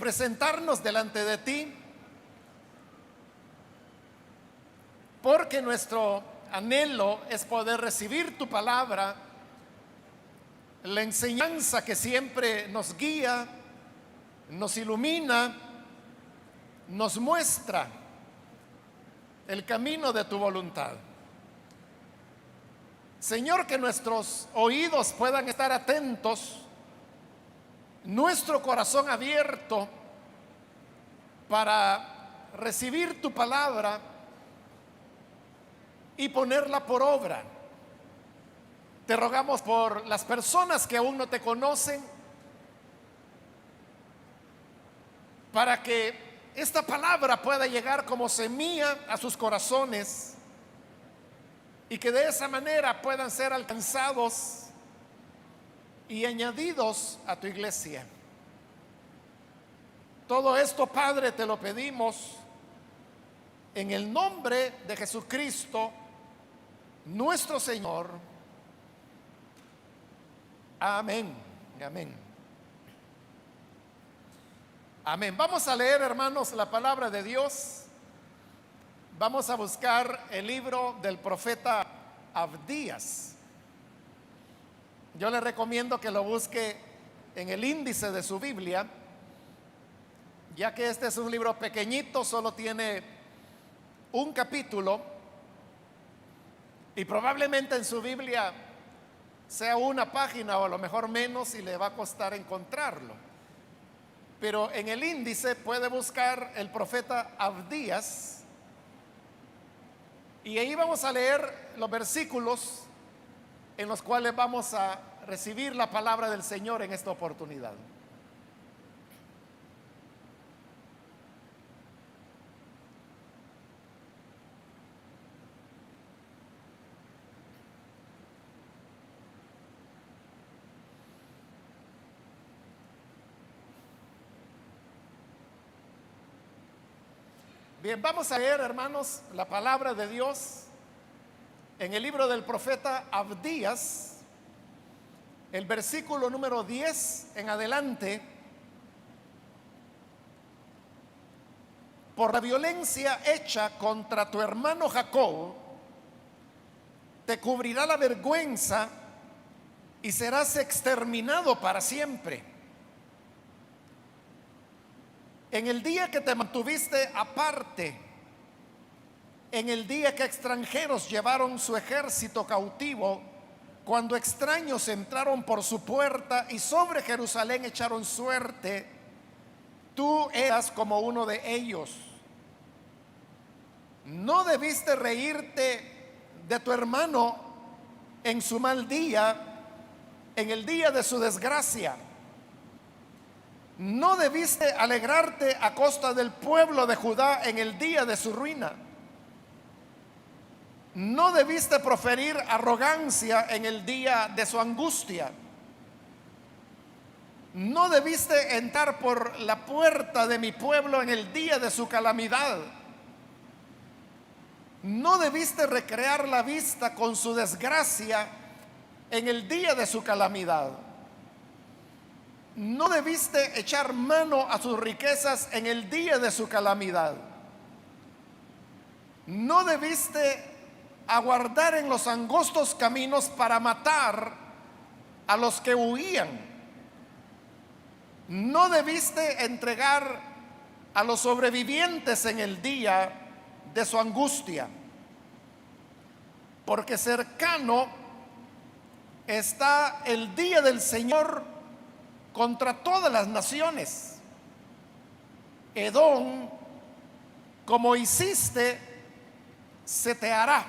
presentarnos delante de ti, porque nuestro anhelo es poder recibir tu palabra, la enseñanza que siempre nos guía, nos ilumina, nos muestra el camino de tu voluntad. Señor, que nuestros oídos puedan estar atentos, nuestro corazón abierto para recibir tu palabra y ponerla por obra. Te rogamos por las personas que aún no te conocen, para que esta palabra pueda llegar como semilla a sus corazones y que de esa manera puedan ser alcanzados y añadidos a tu iglesia. Todo esto, Padre, te lo pedimos en el nombre de Jesucristo, nuestro Señor. Amén. Amén. Amén. Vamos a leer, hermanos, la palabra de Dios. Vamos a buscar el libro del profeta Abdías. Yo le recomiendo que lo busque en el índice de su Biblia, ya que este es un libro pequeñito, solo tiene un capítulo y probablemente en su Biblia sea una página o a lo mejor menos y le va a costar encontrarlo. Pero en el índice puede buscar el profeta Abdías y ahí vamos a leer los versículos en los cuales vamos a recibir la palabra del Señor en esta oportunidad. Bien, vamos a leer, hermanos, la palabra de Dios en el libro del profeta Abdías, el versículo número 10 en adelante. Por la violencia hecha contra tu hermano Jacob, te cubrirá la vergüenza y serás exterminado para siempre. En el día que te mantuviste aparte, en el día que extranjeros llevaron su ejército cautivo, cuando extraños entraron por su puerta y sobre Jerusalén echaron suerte, tú eras como uno de ellos. No debiste reírte de tu hermano en su mal día, en el día de su desgracia. No debiste alegrarte a costa del pueblo de Judá en el día de su ruina. No debiste proferir arrogancia en el día de su angustia. No debiste entrar por la puerta de mi pueblo en el día de su calamidad. No debiste recrear la vista con su desgracia en el día de su calamidad. No debiste echar mano a sus riquezas en el día de su calamidad. No debiste aguardar en los angostos caminos para matar a los que huían. No debiste entregar a los sobrevivientes en el día de su angustia, porque cercano está el día del Señor contra todas las naciones. Edom, como hiciste, se te hará.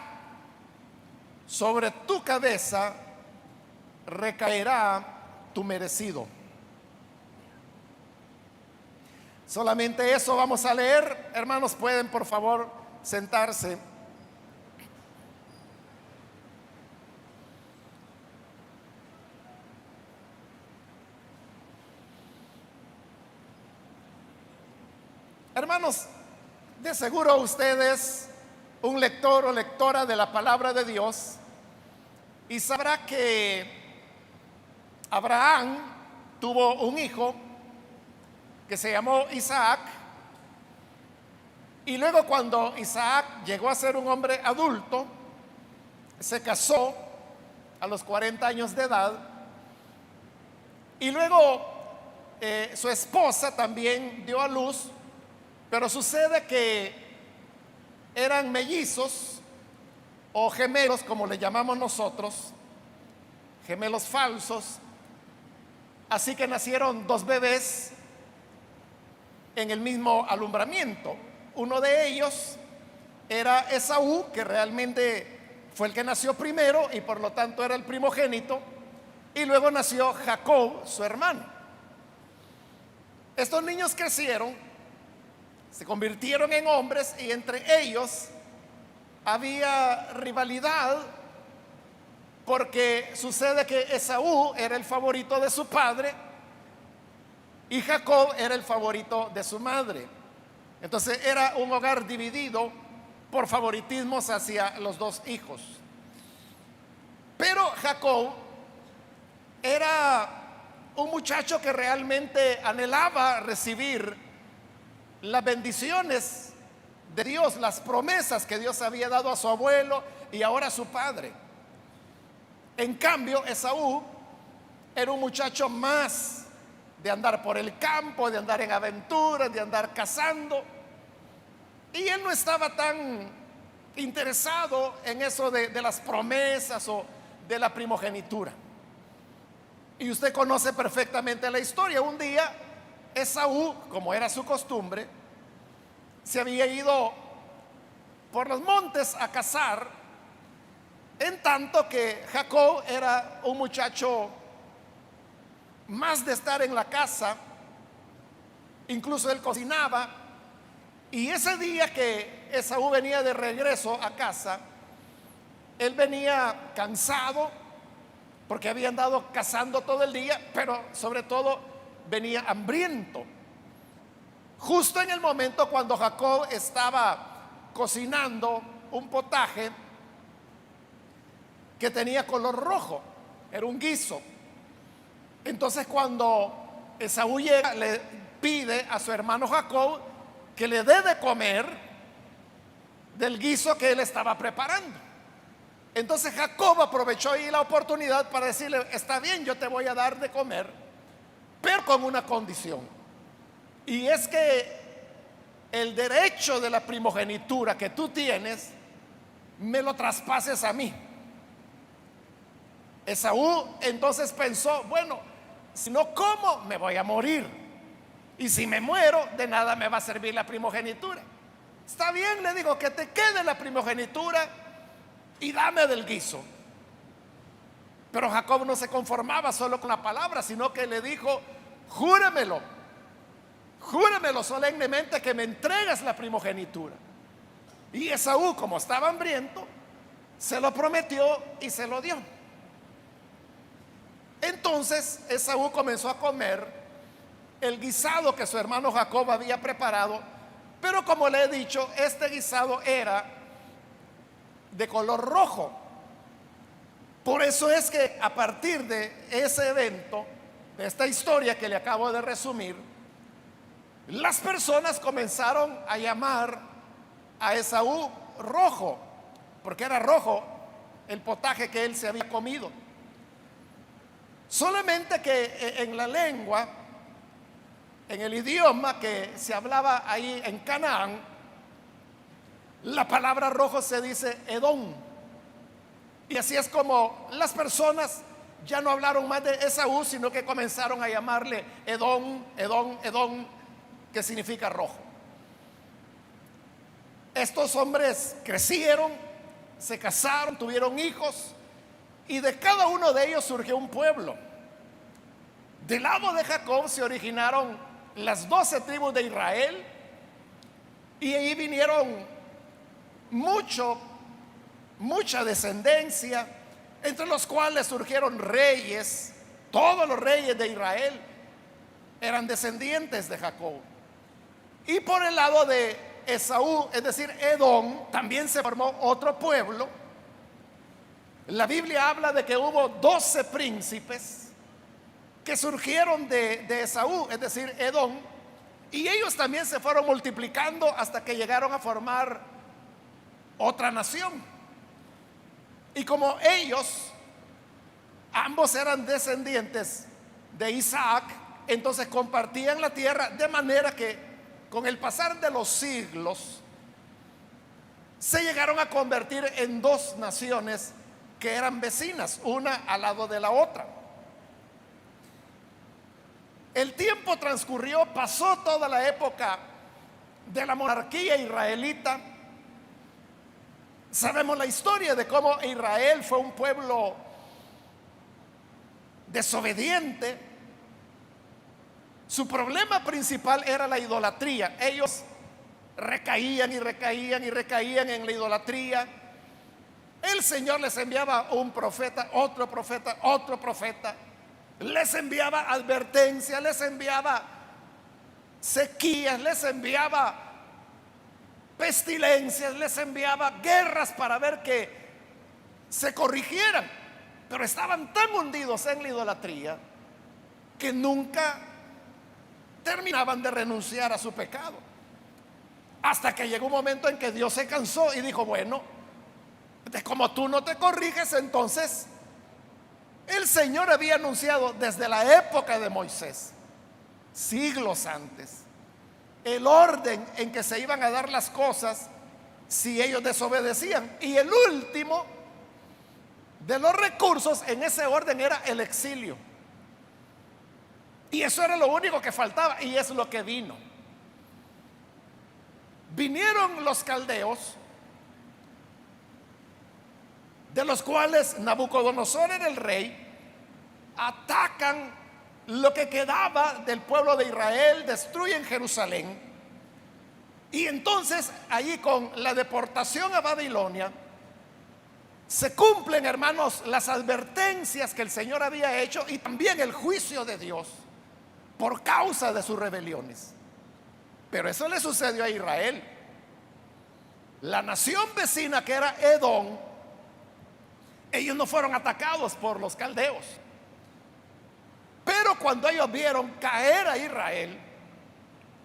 Sobre tu cabeza recaerá tu merecido. Solamente eso vamos a leer. Hermanos, pueden por favor sentarse. Hermanos, de seguro usted es un lector o lectora de la palabra de Dios y sabrá que Abraham tuvo un hijo que se llamó Isaac. Y luego, cuando Isaac llegó a ser un hombre adulto, se casó a los 40 años de edad. Y luego su esposa también dio a luz, pero sucede que eran mellizos o gemelos, como le llamamos nosotros, gemelos falsos. Así que nacieron dos bebés en el mismo alumbramiento. Uno de ellos era Esaú, que realmente fue el que nació primero y por lo tanto era el primogénito. Y luego nació Jacob, su hermano. Estos niños crecieron, se convirtieron en hombres, y entre ellos había rivalidad, porque sucede que Esaú era el favorito de su padre y Jacob era el favorito de su madre. Entonces era un hogar dividido por favoritismos hacia los dos hijos. Pero Jacob era un muchacho que realmente anhelaba recibir las bendiciones de Dios, las promesas que Dios había dado a su abuelo y ahora a su padre. En cambio, Esaú era un muchacho más de andar por el campo, de andar en aventuras, de andar cazando. Y él no estaba tan interesado en eso de las promesas o de la primogenitura. Y usted conoce perfectamente la historia. Un día, Esaú, como era su costumbre, se había ido por los montes a cazar, en tanto que Jacob era un muchacho más de estar en la casa. Incluso él cocinaba. Y ese día que Esaú venía de regreso a casa, él venía cansado porque había andado cazando todo el día, pero sobre todo venía hambriento. Justo en el momento cuando Jacob estaba cocinando un potaje que tenía color rojo, era un guiso. Entonces, cuando Esaú llega, le pide a su hermano Jacob que le dé de comer del guiso que él estaba preparando. Entonces Jacob aprovechó ahí la oportunidad para decirle: está bien, yo te voy a dar de comer, pero con una condición, y es que el derecho de la primogenitura que tú tienes me lo traspases a mí. Esaú entonces pensó: bueno, si no como, me voy a morir, y si me muero, de nada me va a servir la primogenitura. Está bien, le digo, que te quede la primogenitura y dame del guiso. Pero Jacob no se conformaba solo con la palabra, sino que le dijo: júramelo, júramelo solemnemente que me entregas la primogenitura. Y Esaú, como estaba hambriento, se lo prometió y se lo dio. Entonces Esaú comenzó a comer el guisado que su hermano Jacob había preparado, pero como le he dicho, este guisado era de color rojo. Por eso es que a partir de ese evento, de esta historia que le acabo de resumir, las personas comenzaron a llamar a Esaú rojo, porque era rojo el potaje que él se había comido. Solamente que en la lengua, en el idioma que se hablaba ahí en Canaán, la palabra rojo se dice Edom. Y así es como las personas ya no hablaron más de Esaú, sino que comenzaron a llamarle Edom, Edom, Edom, que significa rojo. Estos hombres crecieron, se casaron, tuvieron hijos, y de cada uno de ellos surgió un pueblo. Del lado de Jacob se originaron las 12 tribus de Israel, y ahí vinieron mucha descendencia, entre los cuales surgieron reyes. Todos los reyes de Israel eran descendientes de Jacob. Y por el lado de Esaú, es decir, Edom, también se formó otro pueblo. La Biblia habla de que hubo 12 príncipes que surgieron de Esaú, es decir, Edom, Y ellos también se fueron multiplicando hasta que llegaron a formar otra nación. Y como ellos, ambos eran descendientes de Isaac, entonces compartían la tierra, de manera que con el pasar de los siglos se llegaron a convertir en dos naciones que eran vecinas, una al lado de la otra. El tiempo transcurrió, pasó toda la época de la monarquía israelita. Sabemos la historia de cómo Israel fue un pueblo desobediente. Su problema principal era la idolatría. Ellos recaían y recaían y recaían en la idolatría. El Señor les enviaba un profeta, otro profeta, otro profeta. Les enviaba advertencias, les enviaba sequías, les enviaba pestilencias, les enviaba guerras para ver que se corrigieran. Pero estaban tan hundidos en la idolatría que nunca terminaban de renunciar a su pecado. Hasta que llegó un momento en que Dios se cansó y dijo: bueno, como tú no te corriges, entonces el Señor había anunciado desde la época de Moisés, siglos antes, el orden en que se iban a dar las cosas si ellos desobedecían. Y el último de los recursos en ese orden era el exilio. Y eso era lo único que faltaba, y es lo que vino. Vinieron los caldeos, de los cuales Nabucodonosor era el rey. Atacan lo que quedaba del pueblo de Israel, destruyen Jerusalén. Y entonces allí, con la deportación a Babilonia, se cumplen, hermanos, las advertencias que el Señor había hecho, y también el juicio de Dios por causa de sus rebeliones. Pero eso le sucedió a Israel. La nación vecina, que era Edom, ellos no fueron atacados por los caldeos. Pero cuando ellos vieron caer a Israel,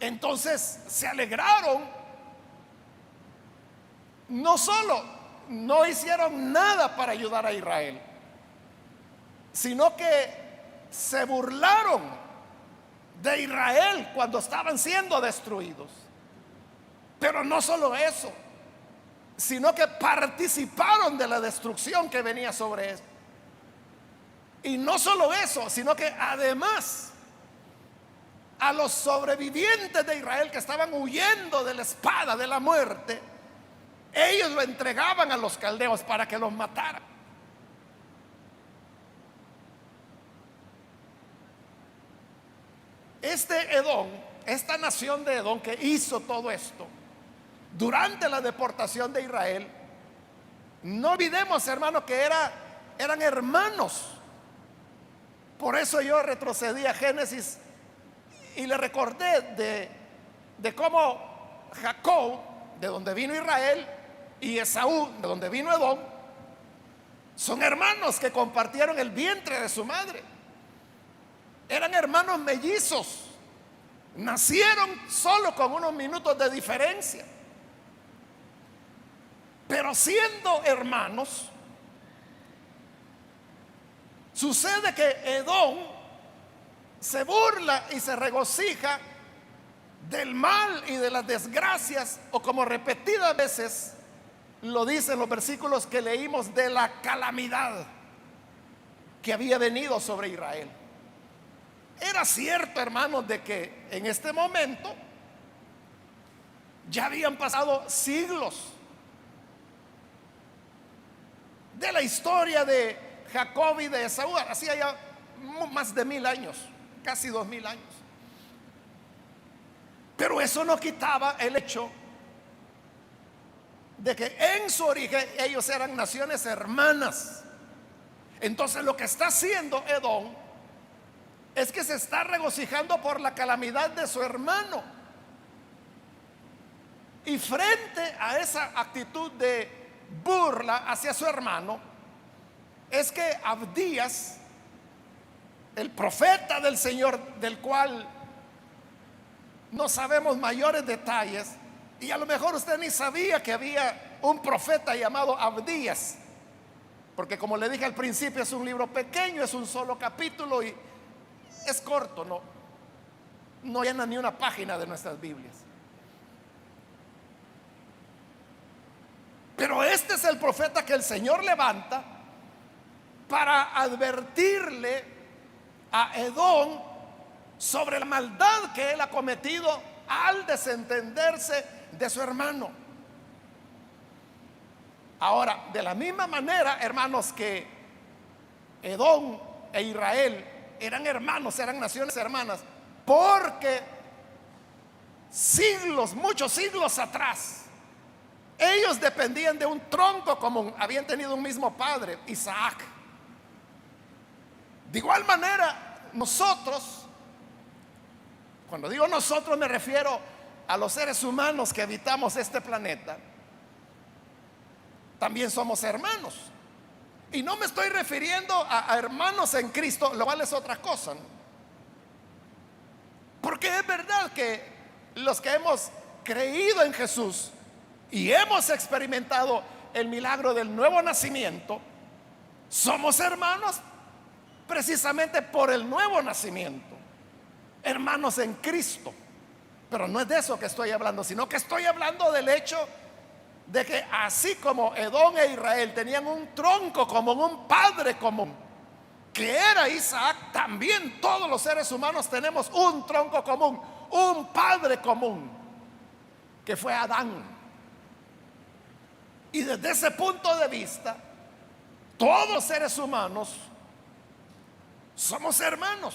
entonces se alegraron. No solo no hicieron nada para ayudar a Israel, sino que se burlaron de Israel cuando estaban siendo destruidos. Pero no solo eso, sino que participaron de la destrucción que venía sobre esto. Y no solo eso, sino que además a los sobrevivientes de Israel que estaban huyendo de la espada, de la muerte, ellos lo entregaban a los caldeos para que los mataran. Este Edom, esta nación de Edom que hizo todo esto durante la deportación de Israel, no olvidemos, hermanos, que eran hermanos. Por eso yo retrocedí a Génesis y le recordé de cómo Jacob, de donde vino Israel, y Esaú, de donde vino Edom, son hermanos que compartieron el vientre de su madre. Eran hermanos mellizos, nacieron solo con unos minutos de diferencia. Pero siendo hermanos, sucede que Edom se burla y se regocija del mal y de las desgracias, o como repetidas veces lo dicen los versículos que leímos, de la calamidad que había venido sobre Israel. Era cierto, hermanos, de que en este momento ya habían pasado siglos de la historia de Jacob y de Esaú. Hacía ya más de 1000 años, casi 2000 años. Pero eso no quitaba el hecho de que en su origen ellos eran naciones hermanas. Entonces lo que está haciendo Edom es que se está regocijando por la calamidad de su hermano. Y frente a esa actitud de burla hacia su hermano, es que Abdías, el profeta del Señor, del cual no sabemos mayores detalles, y a lo mejor usted ni sabía que había un profeta llamado Abdías, porque como le dije al principio, es un libro pequeño, es un solo capítulo y es corto, no llena ni una página de nuestras Biblias. Pero este es el profeta que el Señor levanta para advertirle a Edom sobre la maldad que él ha cometido al desentenderse de su hermano. Ahora, de la misma manera, hermanos, que Edom e Israel eran hermanos, eran naciones hermanas, porque siglos, muchos siglos atrás, ellos dependían de un tronco común, habían tenido un mismo padre, Isaac. De igual manera, nosotros, cuando digo nosotros me refiero a los seres humanos que habitamos este planeta, también somos hermanos. Y no me estoy refiriendo a hermanos en Cristo, lo cual es otra cosa, ¿no? Porque es verdad que los que hemos creído en Jesús y hemos experimentado el milagro del nuevo nacimiento, somos hermanos precisamente por el nuevo nacimiento, hermanos en Cristo. Pero no es de eso que estoy hablando, sino que estoy hablando del hecho de que así como Edom e Israel tenían un tronco común, un padre común, que era Isaac, también todos los seres humanos tenemos un tronco común, un padre común, que fue Adán. Y desde ese punto de vista, todos los seres humanos somos hermanos,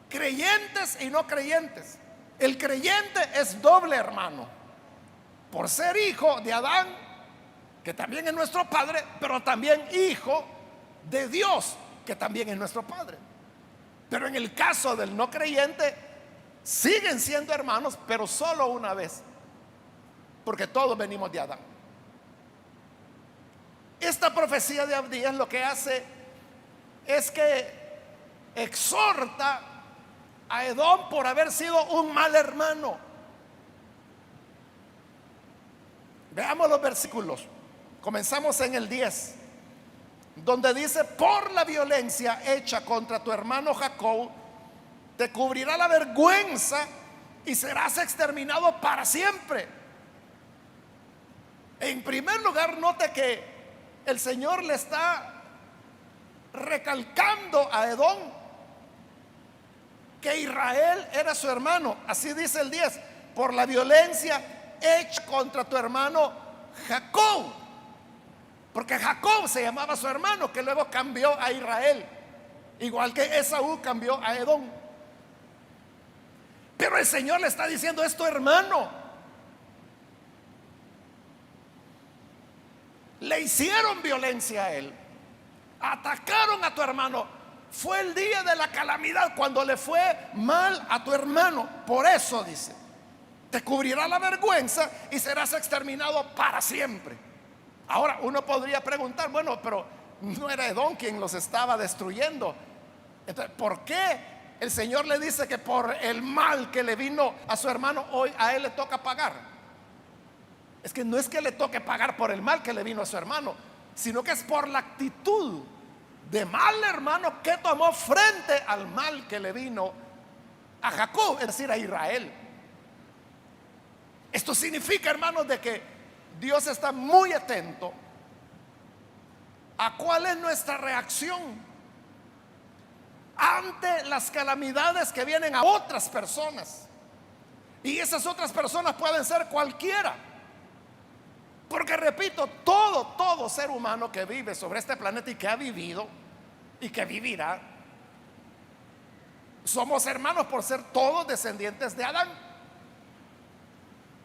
creyentes y no creyentes. El creyente es doble hermano, por ser hijo de Adán, que también es nuestro padre, pero también hijo de Dios, que también es nuestro padre. Pero en el caso del no creyente, siguen siendo hermanos, pero solo una vez, porque todos venimos de Adán. Esta profecía de Abdías lo que hace es que exhorta a Edom por haber sido un mal hermano. Veamos los versículos. Comenzamos en el 10, donde dice: por la violencia hecha contra tu hermano Jacob, te cubrirá la vergüenza y serás exterminado para siempre. En primer lugar, note que el Señor le está recalcando a Edom que Israel era su hermano. Así dice el 10: por la violencia hecha contra tu hermano Jacob. Porque Jacob se llamaba su hermano, que luego cambió a Israel, igual que Esaú cambió a Edom. Pero el Señor le está diciendo: es tu hermano. Le hicieron violencia a él, atacaron a tu hermano. Fue el día de la calamidad, cuando le fue mal a tu hermano. Por eso dice: te cubrirá la vergüenza y serás exterminado para siempre. Ahora uno podría preguntar: bueno, pero no era Edom quien los estaba destruyendo. Entonces, ¿por qué el Señor le dice que por el mal que le vino a su hermano, hoy a él le toca pagar? Es que no es que le toque pagar por el mal que le vino a su hermano, sino que es por la actitud de mal hermano que tomó frente al mal que le vino a Jacob, es decir, a Israel. Esto significa, hermanos, de que Dios está muy atento a cuál es nuestra reacción ante las calamidades que vienen a otras personas. Y esas otras personas pueden ser cualquiera. Porque repito, todo ser humano que vive sobre este planeta y que ha vivido y que vivirá, somos hermanos por ser todos descendientes de Adán.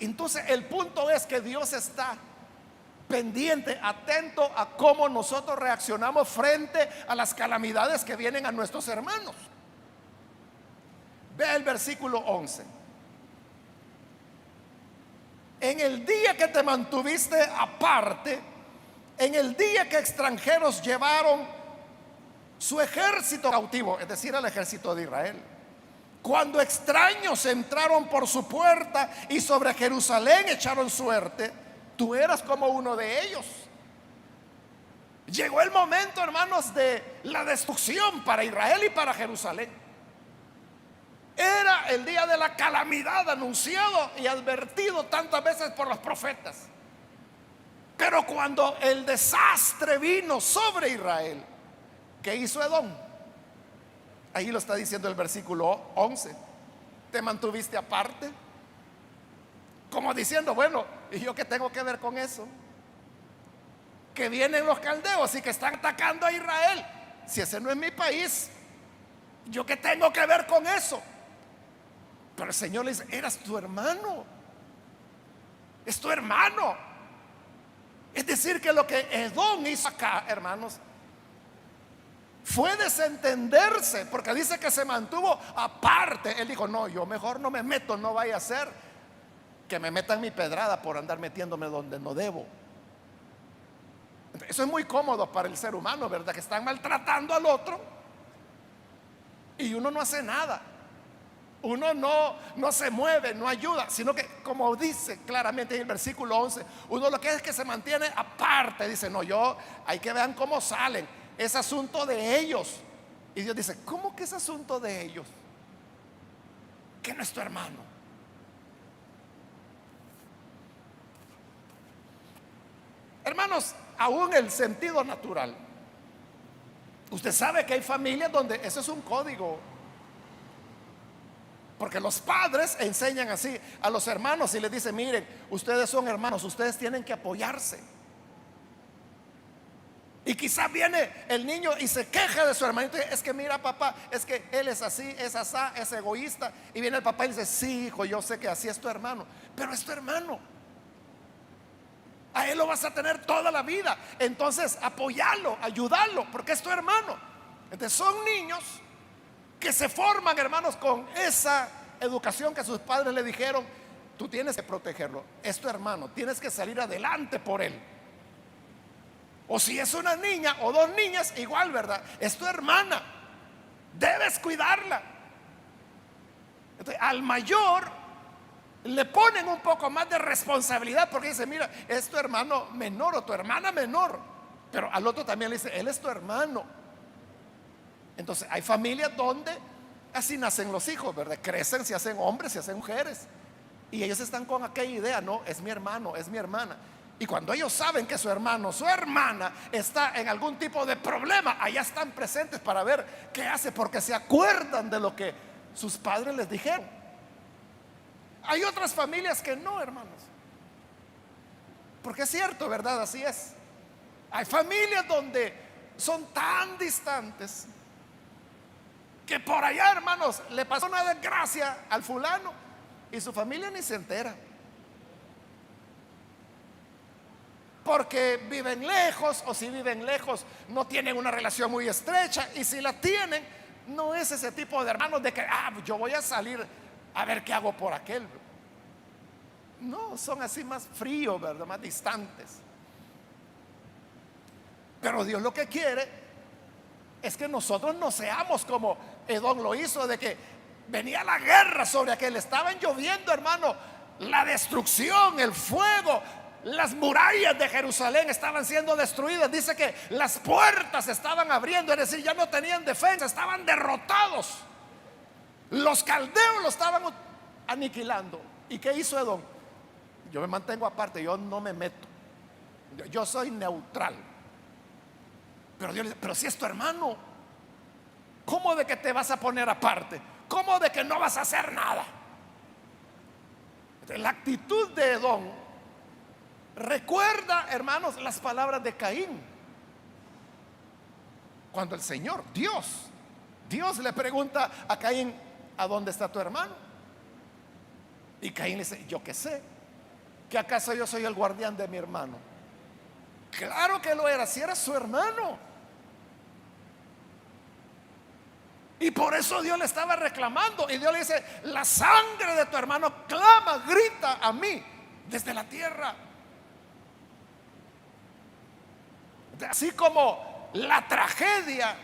Entonces el punto es que Dios está pendiente, atento a cómo nosotros reaccionamos frente a las calamidades que vienen a nuestros hermanos. Ve el versículo 11. En el día que te mantuviste aparte, en el día que extranjeros llevaron su ejército cautivo, es decir, el ejército de Israel, Cuando extraños entraron por su puerta y sobre Jerusalén echaron suerte, tú eras como uno de ellos. Llegó el momento, hermanos, de la destrucción para Israel y para Jerusalén. Era el día de la calamidad anunciado y advertido tantas veces por los profetas. Pero cuando el desastre vino sobre Israel, ¿qué hizo Edom? Ahí lo está diciendo el versículo 11. Te mantuviste aparte, como diciendo, bueno, ¿y yo qué tengo que ver con eso? Que vienen los caldeos y que están atacando a Israel. Si ese no es mi país, ¿yo qué tengo que ver con eso? Pero el Señor le dice, eras tu hermano. Es tu hermano. Es decir, que lo que Edom hizo acá, hermanos, fue desentenderse, porque dice que se mantuvo aparte. Él dijo, no, yo mejor no me meto, no vaya a ser que me metan mi pedrada por andar metiéndome donde no debo. Eso es muy cómodo para el ser humano, ¿verdad? Que están maltratando al otro y uno no hace nada. Uno no se mueve, no ayuda, sino que, como dice claramente en el versículo 11, uno lo que es que se mantiene aparte. Dice, no, hay que vean cómo salen. Es asunto de ellos. Y Dios dice, ¿cómo que es asunto de ellos? Que no es tu hermano. Hermanos, aún el sentido natural. Usted sabe que hay familias donde eso es un código. Porque los padres enseñan así a los hermanos y les dicen, miren, ustedes son hermanos, ustedes tienen que apoyarse. Y quizás viene el niño y se queja de su hermanito. Es que mira, papá, es que él es así, es asá, es egoísta. Y viene el papá y dice, sí, hijo, yo sé que así es tu hermano, pero es tu hermano. A él lo vas a tener toda la vida. Entonces, apoyarlo, ayudarlo, porque es tu hermano. Entonces, son niños que se forman, hermanos, con esa educación que sus padres le dijeron, tú tienes que protegerlo, es tu hermano, tienes que salir adelante por él. O si es una niña o dos niñas, igual, ¿verdad? Es tu hermana, debes cuidarla. Entonces, al mayor le ponen un poco más de responsabilidad, porque dice, mira, es tu hermano menor o tu hermana menor. Pero al otro también le dice, él es tu hermano. Entonces hay familias donde así nacen los hijos, ¿verdad? Crecen, se hacen hombres, se hacen mujeres. Y ellos están con aquella idea, no, es mi hermano, es mi hermana. Y cuando ellos saben que su hermano, su hermana está en algún tipo de problema, allá están presentes para ver qué hace, porque se acuerdan de lo que sus padres les dijeron. Hay otras familias que no, hermanos. Porque es cierto, ¿verdad? Así es. Hay familias donde son tan distantes que por allá, hermanos, le pasó una desgracia al fulano y su familia ni se entera. Porque viven lejos, o si viven lejos no tienen una relación muy estrecha, y si la tienen, no es ese tipo de hermanos de que, yo voy a salir a ver qué hago por aquel. No, son así más fríos, ¿verdad? Más distantes. Pero Dios lo que quiere es que nosotros no seamos como Edom lo hizo, de que venía la guerra sobre aquel, estaban lloviendo, hermano, la destrucción, el fuego, las murallas de Jerusalén estaban siendo destruidas. Dice que las puertas estaban abriendo, es decir, ya no tenían defensa, estaban derrotados. Los caldeos lo estaban aniquilando. ¿Y qué hizo Edom? Yo me mantengo aparte, yo no me meto, yo soy neutral. Pero Dios le dice, pero si es tu hermano, ¿cómo de que te vas a poner aparte? ¿Cómo de que no vas a hacer nada? Entonces, la actitud de Edom recuerda, hermanos, las palabras de Caín. Cuando el Señor, Dios le pregunta a Caín, ¿a dónde está tu hermano? Y Caín le dice, yo qué sé, ¿que acaso yo soy el guardián de mi hermano? Claro que lo era, si era su hermano. Y por eso Dios le estaba reclamando. Y Dios le dice, la sangre de tu hermano clama, grita a mí desde la tierra. Así como la tragedia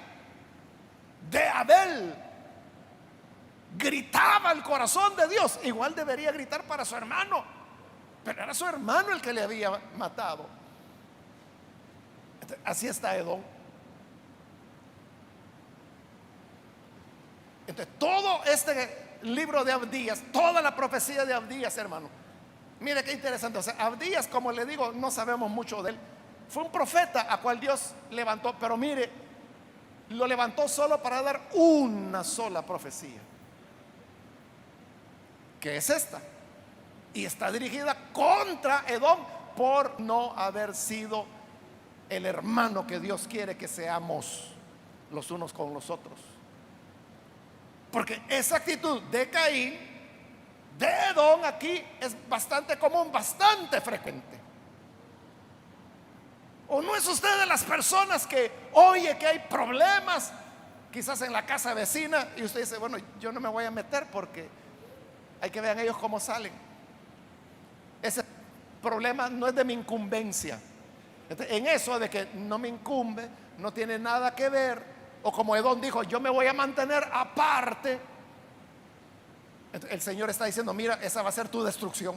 de Abel gritaba el corazón de Dios, igual debería gritar para su hermano, pero era su hermano el que le había matado. Entonces, así está Edom. Entonces, todo este libro de Abdías, toda la profecía de Abdías, hermano, mire qué interesante. O sea, Abdías, como le digo, no sabemos mucho de él. Fue un profeta a cual Dios levantó, pero mire, lo levantó solo para dar una sola profecía, que es esta, y está dirigida contra Edom por no haber sido el hermano que Dios quiere que seamos los unos con los otros. Porque esa actitud de Caín, de Edom, aquí es bastante común, bastante frecuente. ¿O no es usted de las personas que oye que hay problemas, quizás en la casa vecina, y usted dice, bueno, yo no me voy a meter porque hay que ver ellos cómo salen? Ese problema no es de mi incumbencia. En eso de que no me incumbe, no tiene nada que ver, o como Edom dijo, yo me voy a mantener aparte. El Señor está diciendo, mira, esa va a ser tu destrucción.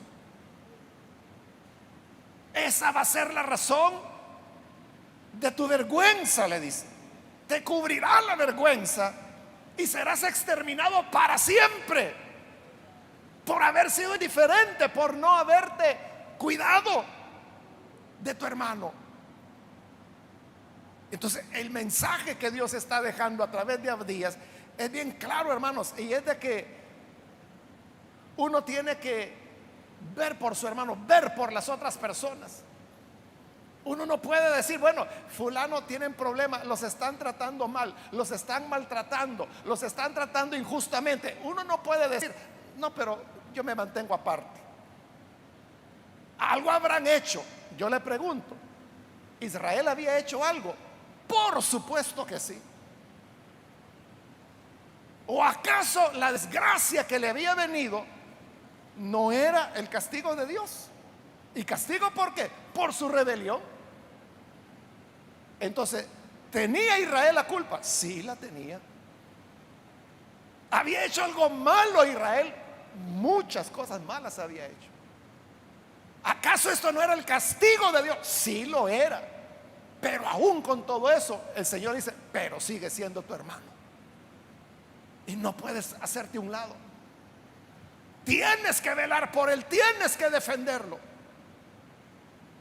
Esa va a ser la razón de tu vergüenza, le dice. Te cubrirá la vergüenza y serás exterminado para siempre por haber sido indiferente, por no haberte cuidado de tu hermano. Entonces, el mensaje que Dios está dejando a través de Abdías es bien claro, hermanos, y es de que uno tiene que ver por su hermano, ver por las otras personas. Uno no puede decir, bueno, fulano tienen problemas, los están tratando mal, los están maltratando, los están tratando injustamente. Uno no puede decir, no, pero yo me mantengo aparte. Algo habrán hecho. Yo le pregunto, ¿Israel había hecho algo? Por supuesto que sí. ¿O acaso la desgracia que le había venido no era el castigo de Dios? ¿Y castigo por qué? Por su rebelión. Entonces, ¿tenía Israel la culpa? Sí, la tenía. ¿Había hecho algo malo Israel? Muchas cosas malas había hecho. ¿Acaso esto no era el castigo de Dios? Sí lo era. Pero aún con todo eso, el Señor dice, pero sigue siendo tu hermano. Y no puedes hacerte a un lado. Tienes que velar por él, tienes que defenderlo.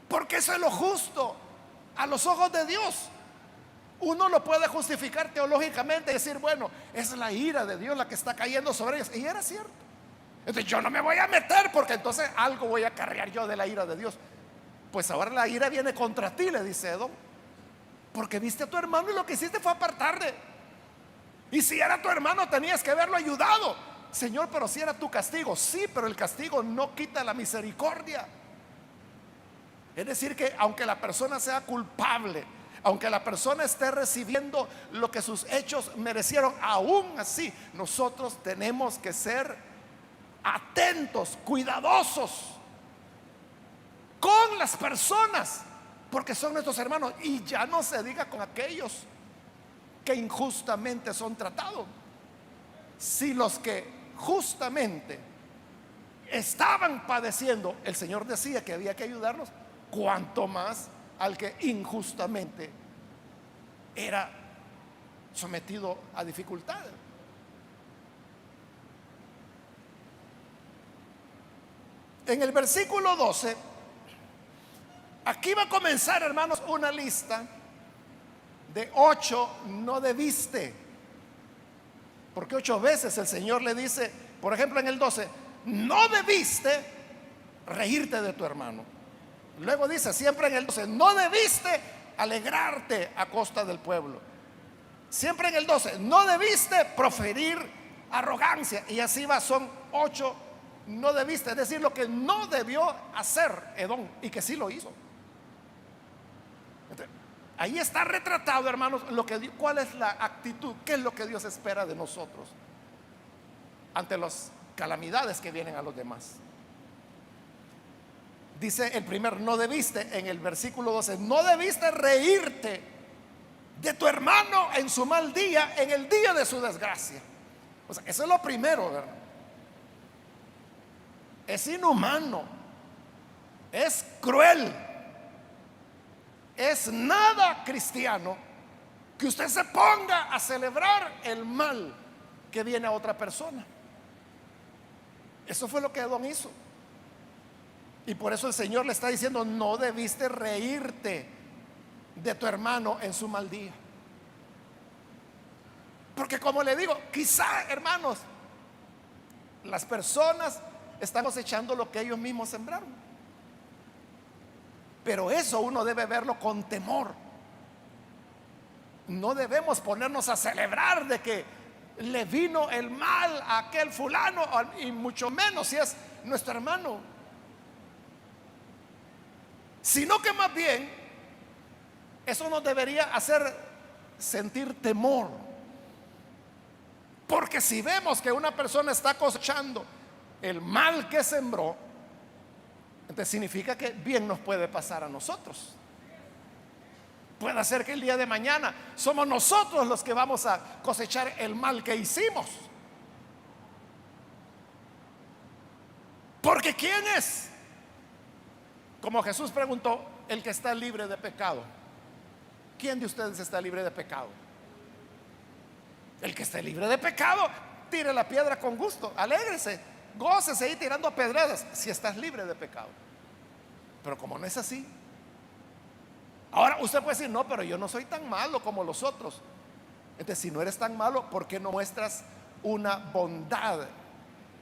Porque eso es lo justo a los ojos de Dios. Uno lo puede justificar teológicamente y decir, bueno, es la ira de Dios la que está cayendo sobre ellos. Y era cierto. Entonces yo no me voy a meter porque entonces algo voy a cargar yo de la ira de Dios. Pues ahora la ira viene contra ti, le dice Edom, porque viste a tu hermano y lo que hiciste fue apartarle. Y si era tu hermano tenías que haberlo ayudado. Señor, pero si era tu castigo. Sí, pero el castigo no quita la misericordia. Es decir que aunque la persona sea culpable, aunque la persona esté recibiendo lo que sus hechos merecieron, aún así nosotros tenemos que ser atentos, cuidadosos con las personas, porque son nuestros hermanos. Y ya no se diga con aquellos que injustamente son tratados. Si los que justamente estaban padeciendo, el Señor decía que había que ayudarlos, cuanto más al que injustamente era sometido a dificultades. En el versículo 12, aquí va a comenzar, hermanos, una lista de 8 no debiste. Porque 8 veces el Señor le dice, por ejemplo en el 12, no debiste reírte de tu hermano. Luego dice siempre en el 12, no debiste alegrarte a costa del pueblo. Siempre en el 12, no debiste proferir arrogancia. Y así va, son 8 no debiste. Es decir, lo que no debió hacer Edom y que sí lo hizo. Entonces, ahí está retratado, hermanos, cuál es la actitud, qué es lo que Dios espera de nosotros ante las calamidades que vienen a los demás. Dice el primer no debiste en el versículo 12, no debiste reírte de tu hermano en su mal día, en el día de su desgracia. O O sea, eso es lo primero, ¿verdad? Es inhumano, es cruel, es nada cristiano que usted se ponga a celebrar el mal que viene a otra persona. Eso fue lo que Edom hizo. Y por eso el Señor le está diciendo: no debiste reírte de tu hermano en su mal día. Porque como le digo, quizá, hermanos, las personas están cosechando lo que ellos mismos sembraron. Pero eso uno debe verlo con temor. No debemos ponernos a celebrar de que le vino el mal a aquel fulano, y mucho menos si es nuestro hermano. Sino que más bien eso nos debería hacer sentir temor. Porque si vemos que una persona está cosechando el mal que sembró, entonces significa que bien nos puede pasar a nosotros. Puede ser que el día de mañana somos nosotros los que vamos a cosechar el mal que hicimos. Porque ¿quién es? Como Jesús preguntó, el que está libre de pecado. ¿Quién de ustedes está libre de pecado? El que esté libre de pecado, tire la piedra con gusto, alégrese, gócese ahí tirando pedradas, si estás libre de pecado. Pero como no es así, ahora usted puede decir: no, pero yo no soy tan malo como los otros. Entonces, si no eres tan malo, ¿por qué no muestras una bondad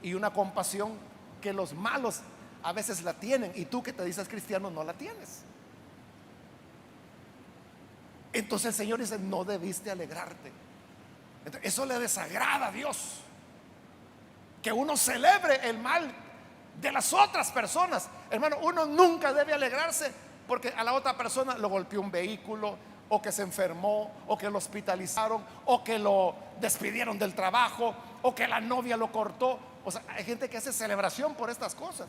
y una compasión que los malos a veces la tienen, y tú que te dices cristiano no la tienes? Entonces el Señor dice: no debiste alegrarte. Entonces, eso le desagrada a Dios, que uno celebre el mal de las otras personas. Hermano, uno nunca debe alegrarse porque a la otra persona lo golpeó un vehículo, o que se enfermó, o que lo hospitalizaron, o que lo despidieron del trabajo, o que la novia lo cortó. O sea, hay gente que hace celebración por estas cosas,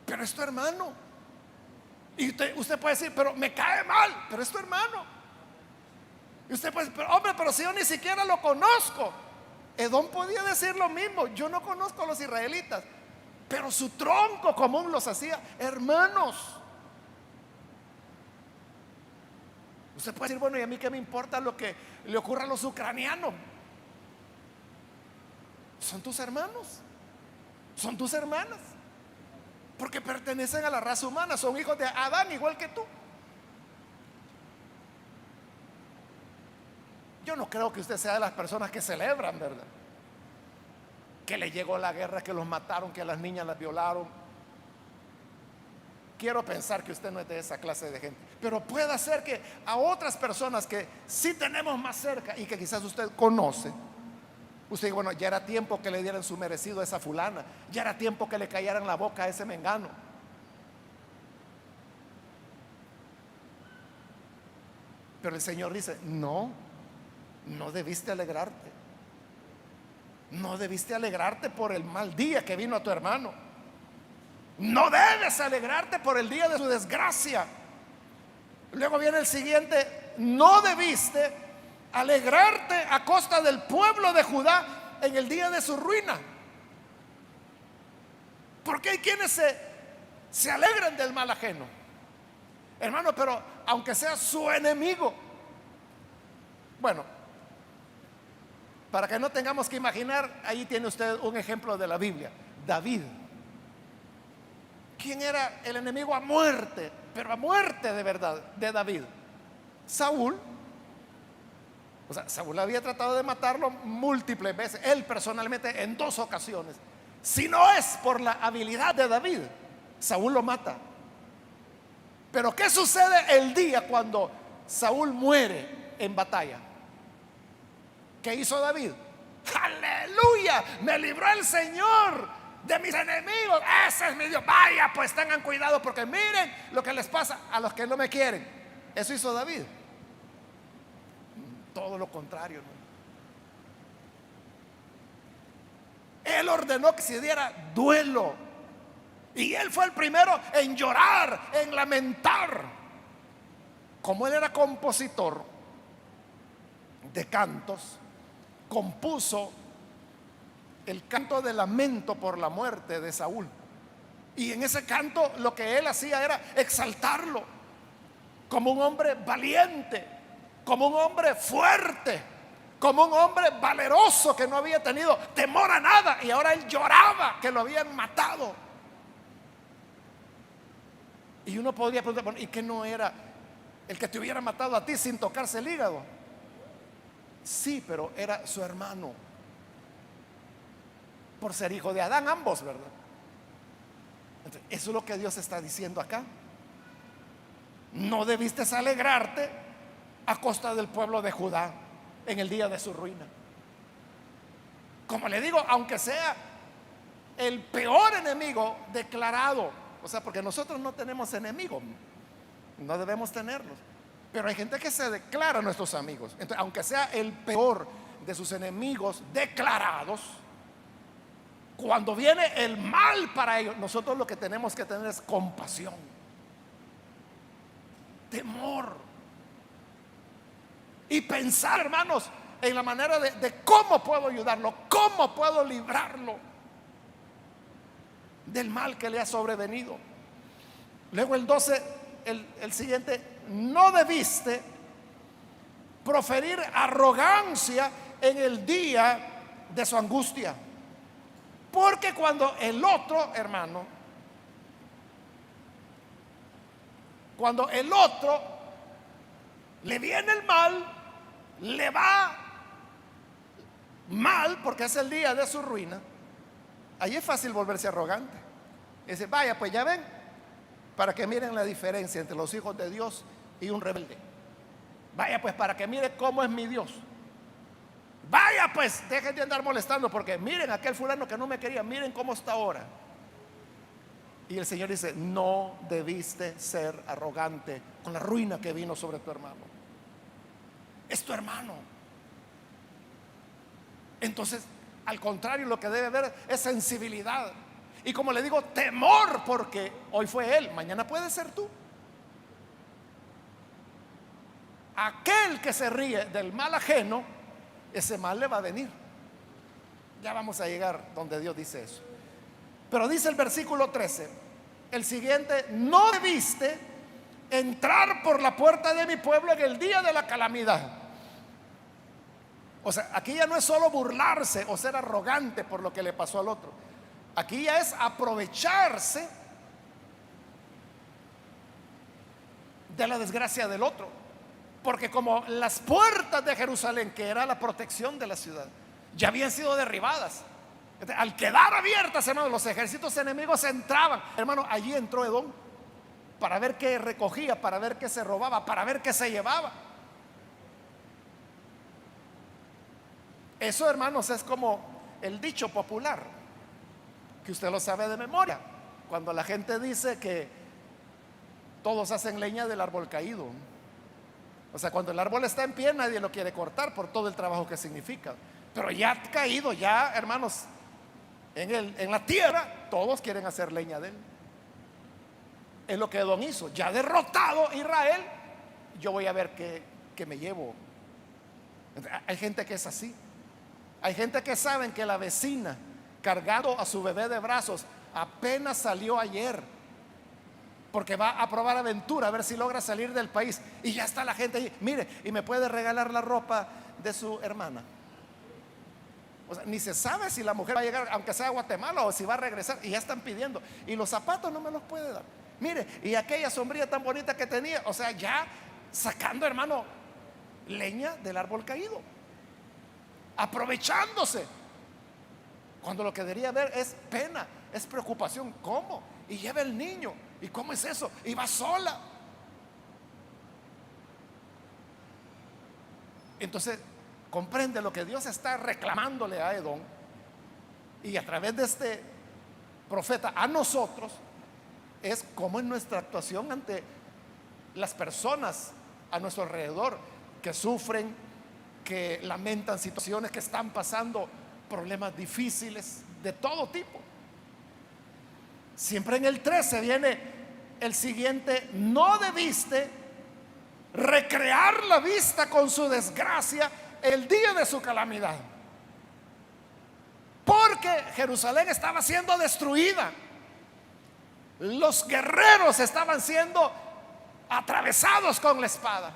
pero es tu hermano. Y usted puede decir: pero me cae mal, pero es tu hermano. Y usted puede decir: pero hombre, pero si yo ni siquiera lo conozco. Edom podía decir lo mismo: yo no conozco a los israelitas, pero su tronco común los hacía hermanos. Usted puede decir: bueno, ¿y a mí qué me importa lo que le ocurra a los ucranianos? Son tus hermanos, son tus hermanas, porque pertenecen a la raza humana, son hijos de Adán igual que tú. Yo no creo que usted sea de las personas que celebran, ¿verdad?, que le llegó la guerra, que los mataron, que a las niñas las violaron. Quiero pensar que usted no es de esa clase de gente, pero puede ser que a otras personas que sí tenemos más cerca y que quizás usted conoce, usted dice: bueno, ya era tiempo que le dieran su merecido a esa fulana, ya era tiempo que le callaran la boca a ese mengano. Pero el Señor dice: no, no debiste alegrarte. No debiste alegrarte por el mal día que vino a tu hermano. No debes alegrarte por el día de su desgracia. Luego viene el siguiente: no debiste alegrarte a costa del pueblo de Judá en el día de su ruina. Porque hay quienes se alegran del mal ajeno, hermano, pero aunque sea su enemigo. Bueno, para que no tengamos que imaginar, ahí tiene usted un ejemplo de la Biblia: David. ¿Quién era el enemigo a muerte, pero a muerte de verdad, de David? Saúl. O sea, Saúl había tratado de matarlo múltiples veces, él personalmente en 2 ocasiones. Si no es por la habilidad de David, Saúl lo mata. Pero ¿qué sucede el día cuando Saúl muere en batalla? ¿Qué hizo David? ¡Aleluya! Me libró el Señor de mis enemigos. Ese es mi Dios. Vaya, pues tengan cuidado, porque miren lo que les pasa a los que no me quieren. Eso hizo David. Todo lo contrario, ¿no? Él ordenó que se diera duelo, y él fue el primero en llorar, en lamentar. Como él era compositor de cantos, compuso el canto de lamento por la muerte de Saúl. Y en ese canto lo que él hacía era exaltarlo como un hombre valiente, como un hombre fuerte, como un hombre valeroso que no había tenido temor a nada, y ahora él lloraba que lo habían matado. Y uno podría preguntar, bueno, ¿y qué no era el que te hubiera matado a ti sin tocarse el hígado? Sí, pero era su hermano, por ser hijo de Adán, ambos, ¿verdad? Entonces, eso es lo que Dios está diciendo acá. No debiste alegrarte a costa del pueblo de Judá en el día de su ruina. Como le digo, aunque sea el peor enemigo declarado, o sea, porque nosotros no tenemos enemigos, no debemos tenerlos, pero hay gente que se declara nuestros amigos. Entonces, aunque sea el peor de sus enemigos declarados, cuando viene el mal para ellos, nosotros lo que tenemos que tener es compasión, temor, y pensar, hermanos, en la manera de cómo puedo ayudarlo, cómo puedo librarlo del mal que le ha sobrevenido. Luego el 12, el siguiente: no debiste proferir arrogancia en el día de su angustia, porque cuando el otro, hermano, cuando el otro le viene el mal, le va mal porque es el día de su ruina, ahí es fácil volverse arrogante. Dice, vaya, pues ya ven, para que miren la diferencia entre los hijos de Dios y un rebelde. Vaya, pues para que mire cómo es mi Dios. Vaya, pues dejen de andar molestando, porque miren aquel fulano que no me quería, miren cómo está ahora. Y el Señor dice, no debiste ser arrogante con la ruina que vino sobre tu hermano. Es tu hermano. Entonces, al contrario, lo que debe haber es sensibilidad. Y como le digo, temor, porque hoy fue él, mañana puede ser tú. Aquel que se ríe del mal ajeno, ese mal le va a venir. Ya vamos a llegar donde Dios dice eso. Pero dice el versículo 13, el siguiente: no debiste entrar por la puerta de mi pueblo en el día de la calamidad. O sea, aquí ya no es solo burlarse o ser arrogante por lo que le pasó al otro. Aquí ya es aprovecharse de la desgracia del otro. Porque como las puertas de Jerusalén, que era la protección de la ciudad, ya habían sido derribadas, al quedar abiertas, hermano, los ejércitos enemigos entraban. Hermano, allí entró Edom para ver qué recogía, para ver qué se robaba, para ver qué se llevaba. Eso, hermanos, es como el dicho popular, que usted lo sabe de memoria, cuando la gente dice que todos hacen leña del árbol caído. O sea, cuando el árbol está en pie, nadie lo quiere cortar por todo el trabajo que significa. Pero ya caído, ya, hermanos, en la tierra, todos quieren hacer leña de él. Es lo que Edom hizo. Ya derrotado Israel, yo voy a ver qué me llevo. Hay gente que es así. Hay gente que saben que la vecina, cargando a su bebé de brazos, apenas salió ayer, porque va a probar aventura, a ver si logra salir del país. Y ya está la gente ahí, mire, y me puede regalar la ropa de su hermana. O sea, ni se sabe si la mujer va a llegar, aunque sea a Guatemala, o si va a regresar, y ya están pidiendo. Y los zapatos no me los puede dar. Mire, y aquella sombrilla tan bonita que tenía, o sea, ya sacando, hermano, leña del árbol caído, aprovechándose, cuando lo que debería haber es pena, es preocupación. ¿Cómo? Y lleva el niño. ¿Y cómo es eso? Y va sola. Entonces, comprende lo que Dios está reclamándole a Edom, y a través de este profeta a nosotros, es cómo es nuestra actuación ante las personas a nuestro alrededor que sufren, que lamentan situaciones, que están pasando problemas difíciles de todo tipo. Siempre en el 13 viene el siguiente: no debiste recrear la vista con su desgracia el día de su calamidad, porque que Jerusalén estaba siendo destruida. Los guerreros estaban siendo atravesados con la espada.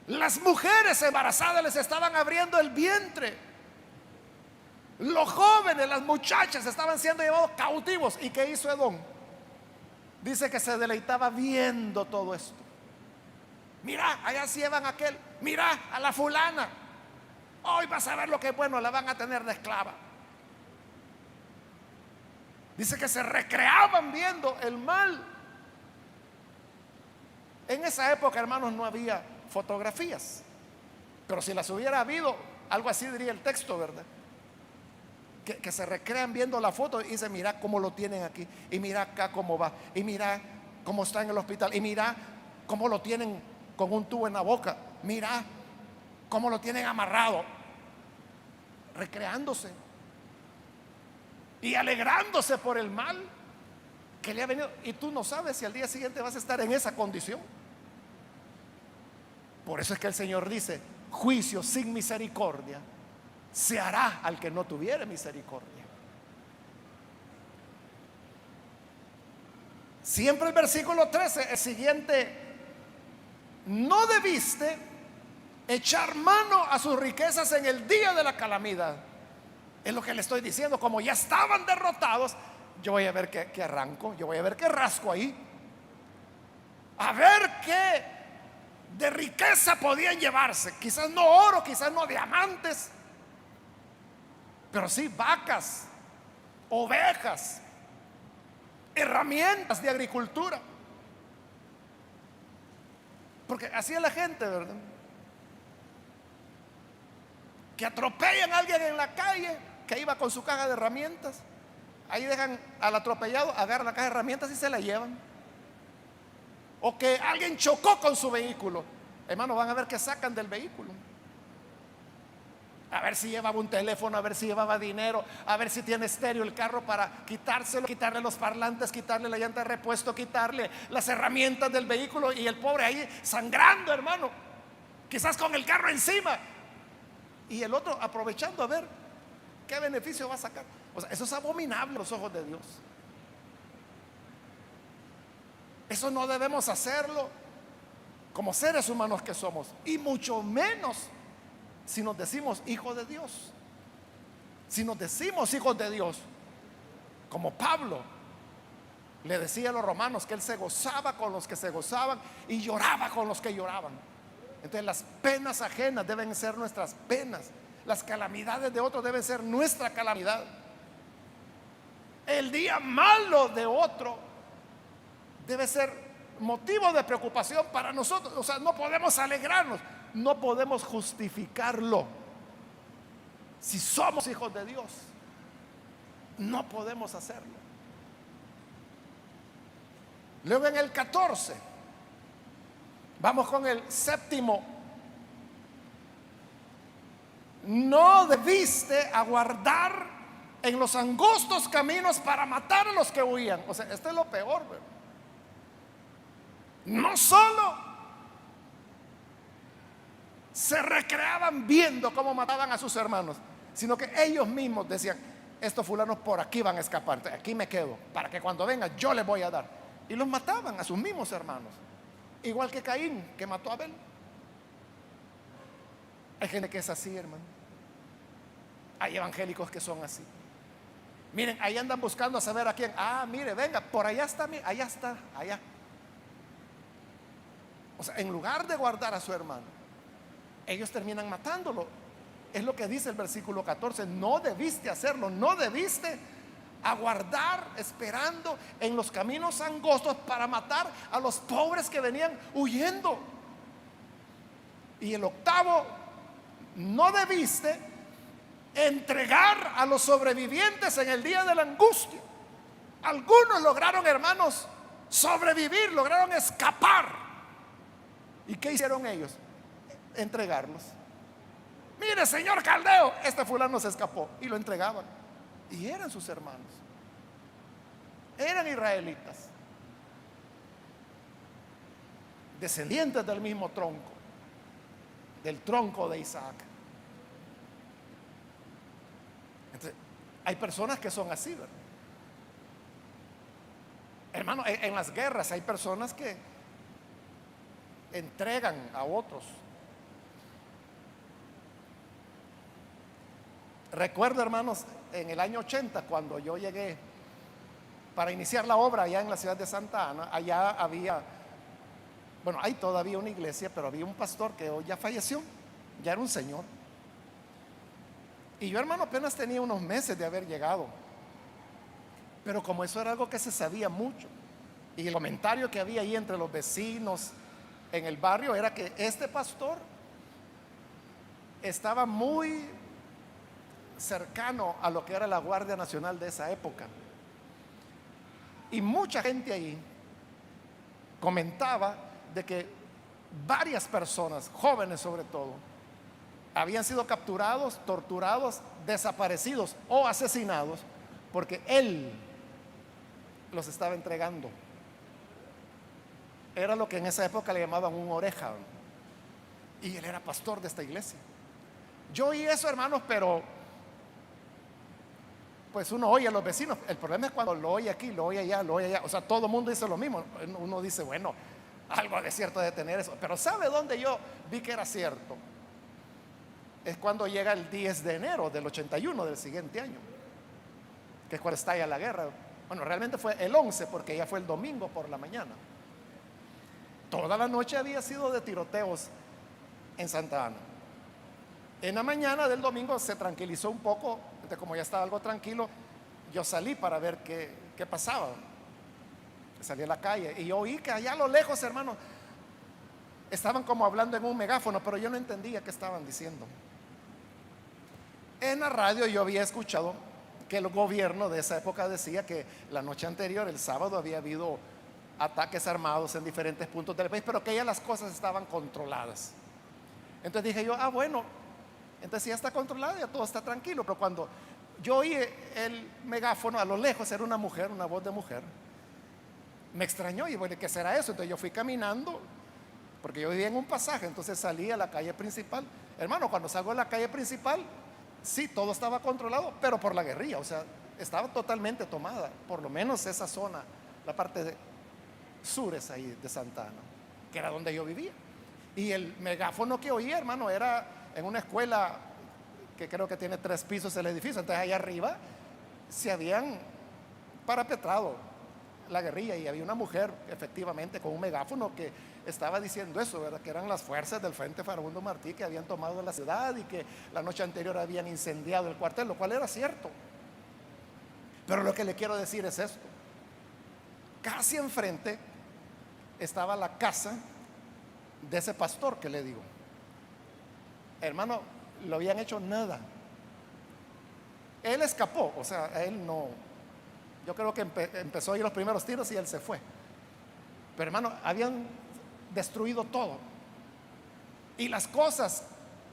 Las mujeres embarazadas les estaban abriendo el vientre. Los jóvenes, las muchachas estaban siendo llevados cautivos. ¿Y qué hizo Edom? Dice que se deleitaba viendo todo esto. Mira, allá se llevan a aquel. Mira a la fulana. Hoy vas a ver lo que es bueno, la van a tener de esclava. Dice que se recreaban viendo el mal. En esa época, hermanos, no había fotografías, pero si las hubiera habido, algo así diría el texto, ¿verdad? Que se recrean viendo la foto y dicen: mira cómo lo tienen aquí, y mira acá cómo va, y mira cómo está en el hospital, y mira cómo lo tienen con un tubo en la boca, mira cómo lo tienen amarrado, recreándose y alegrándose por el mal que le ha venido. Y tú no sabes si al día siguiente vas a estar en esa condición. Por eso es que el Señor dice: juicio sin misericordia se hará al que no tuviere misericordia. Siempre el versículo 13, el siguiente: no debiste echar mano a sus riquezas en el día de la calamidad. Es lo que le estoy diciendo. Como ya estaban derrotados, yo voy a ver qué arranco, yo voy a ver qué rasco ahí, a ver qué de riqueza podían llevarse. Quizás no oro, quizás no diamantes, pero sí vacas, ovejas, herramientas de agricultura. Porque así es la gente, ¿verdad? Que atropellan a alguien en la calle que iba con su caja de herramientas. Ahí dejan al atropellado, agarran la caja de herramientas y se la llevan. O que alguien chocó con su vehículo. Hermanos, van a ver qué sacan del vehículo. A ver si llevaba un teléfono, a ver si llevaba dinero, a ver si tiene estéreo el carro para quitárselo, quitarle los parlantes, quitarle la llanta de repuesto, quitarle las herramientas del vehículo, y el pobre ahí sangrando, hermano, quizás con el carro encima, y el otro aprovechando a ver qué beneficio va a sacar. O sea, eso es abominable a los ojos de Dios. Eso no debemos hacerlo como seres humanos que somos, y mucho menos si nos decimos hijos de Dios. Si nos decimos hijos de Dios, como Pablo le decía a los romanos que él se gozaba con los que se gozaban y lloraba con los que lloraban. Entonces las penas ajenas deben ser nuestras penas, las calamidades de otros deben ser nuestra calamidad. El día malo de otro debe ser motivo de preocupación para nosotros. O sea, no podemos alegrarnos, no podemos justificarlo. Si somos hijos de Dios, no podemos hacerlo. Luego en el 14, vamos con el séptimo: no debiste aguardar en los angostos caminos para matar a los que huían. O sea, esto es lo peor, ¿verdad? No solo se recreaban viendo cómo mataban a sus hermanos, sino que ellos mismos decían: estos fulanos por aquí van a escapar, aquí me quedo, para que cuando vengan yo les voy a dar. Y los mataban a sus mismos hermanos, igual que Caín, que mató a Abel. Hay gente que es así, hermano. Hay evangélicos que son así. Miren, ahí andan buscando a saber a quién. Ah, mire, venga, por allá está, allá está, allá. O sea, en lugar de guardar a su hermano, ellos terminan matándolo. Es lo que dice el versículo 14: no debiste hacerlo, no debiste aguardar esperando en los caminos angostos para matar a los pobres que venían huyendo. Y el octavo: no debiste entregar a los sobrevivientes en el día de la angustia. Algunos lograron, hermanos, sobrevivir, lograron escapar. ¿Y qué hicieron ellos? Entregarlos. Mire, señor Caldeo, este fulano se escapó, y lo entregaban. Y eran sus hermanos, eran israelitas, descendientes del mismo tronco, del tronco de Isaac. Entonces, Hay personas que son así, ¿verdad? Hermano, en las guerras hay personas que entregan a otros. Recuerdo, hermanos, en el año 80, cuando yo llegué para iniciar la obra allá en la ciudad de Santa Ana, allá había, bueno, hay todavía una iglesia, pero había un pastor que hoy ya falleció, ya era un señor. Y yo, hermano, apenas tenía unos meses de haber llegado. Pero como eso era algo que se sabía mucho, y el comentario que había ahí entre los vecinos en el barrio era que este pastor estaba muy cercano a lo que era la Guardia Nacional de esa época. Y mucha gente ahí comentaba de que varias personas, jóvenes sobre todo, habían sido capturados, torturados, desaparecidos o asesinados porque él los estaba entregando. Era lo que en esa época le llamaban un oreja, y él era pastor de esta iglesia. Yo oí eso, hermanos, pero pues uno oye a los vecinos. El problema es cuando lo oye aquí, lo oye allá, lo oye allá. O sea, todo el mundo dice lo mismo. Uno dice, bueno, algo de cierto de tener eso. Pero ¿sabe dónde yo vi que era cierto? Es cuando llega el 10 de enero del 81 del siguiente año, que es cuando estalla la guerra. Bueno, realmente fue el 11 porque ya fue el domingo por la mañana. Toda la noche había sido de tiroteos en Santa Ana. En la mañana del domingo se tranquilizó un poco. Entonces, como ya estaba algo tranquilo, yo salí para ver qué pasaba. Salí a la calle y yo oí que allá a lo lejos, hermano, estaban como hablando en un megáfono, pero yo no entendía qué estaban diciendo. En la radio yo había escuchado que el gobierno de esa época decía que la noche anterior, el sábado, había habido ataques armados en diferentes puntos del país, pero que ya las cosas estaban controladas. Entonces dije yo, bueno, entonces si ya está controlado, ya todo está tranquilo. Pero cuando yo oí el megáfono a lo lejos, era una mujer, una voz de mujer, me extrañó y bueno, ¿qué será eso? Entonces yo fui caminando, porque yo vivía en un pasaje, entonces salí a la calle principal. Hermano, cuando salgo a la calle principal, sí, todo estaba controlado, pero por la guerrilla, o sea, estaba totalmente tomada, por lo menos esa zona, la parte de sures ahí de Santa Ana, que era donde yo vivía. Y el megáfono que oí, hermano, era en una escuela que creo que tiene 3 pisos el edificio. Entonces allá arriba se habían parapetrado la guerrilla y había una mujer efectivamente con un megáfono que estaba diciendo eso, ¿verdad? Que eran las fuerzas del Frente Farabundo Martí que habían tomado la ciudad y que la noche anterior habían incendiado el cuartel, lo cual era cierto. Pero lo que le quiero decir es esto: casi enfrente estaba la casa de ese pastor que le digo. Hermano, lo habían hecho nada. Él escapó, o sea, él no. Yo creo que empezó a ir los primeros tiros y él se fue. Pero hermano, habían destruido todo. Y las cosas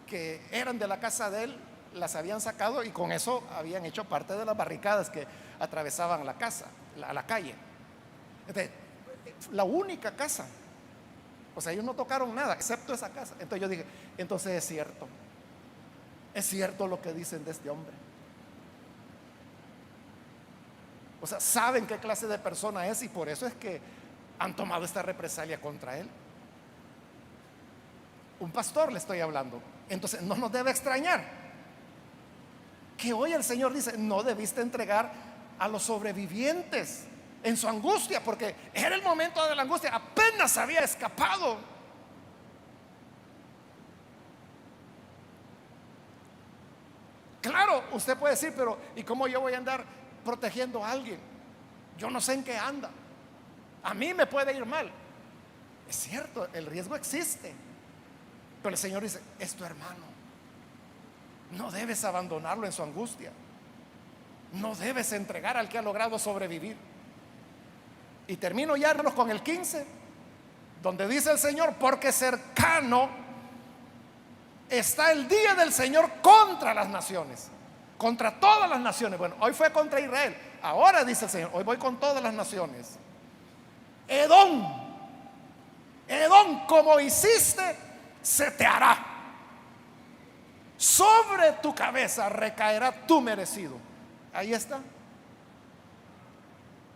que eran de la casa de él las habían sacado y con eso habían hecho parte de las barricadas que atravesaban la casa, la calle. Entonces, la única casa. O sea, ellos no tocaron nada, excepto esa casa. Entonces yo dije, entonces es cierto lo que dicen de este hombre. O sea, saben qué clase de persona es y por eso es que han tomado esta represalia contra él. Un pastor le estoy hablando. Entonces no nos debe extrañar que hoy el Señor dice, no debiste entregar a los sobrevivientes en su angustia, porque era el momento de la angustia, apenas había escapado. Claro, usted puede decir, pero ¿y cómo yo voy a andar protegiendo a alguien? Yo no sé en qué anda, a mí me puede ir mal. Es cierto, el riesgo existe, pero el Señor dice, es tu hermano, no debes abandonarlo en su angustia, no debes entregar al que ha logrado sobrevivir. Y termino ya, hermanos, con el 15, donde dice el Señor, porque cercano está el día del Señor contra las naciones, contra todas las naciones. Bueno, hoy fue contra Israel, ahora dice el Señor, hoy voy con todas las naciones. Edom, como hiciste, se te hará. Sobre tu cabeza recaerá tu merecido. Ahí está.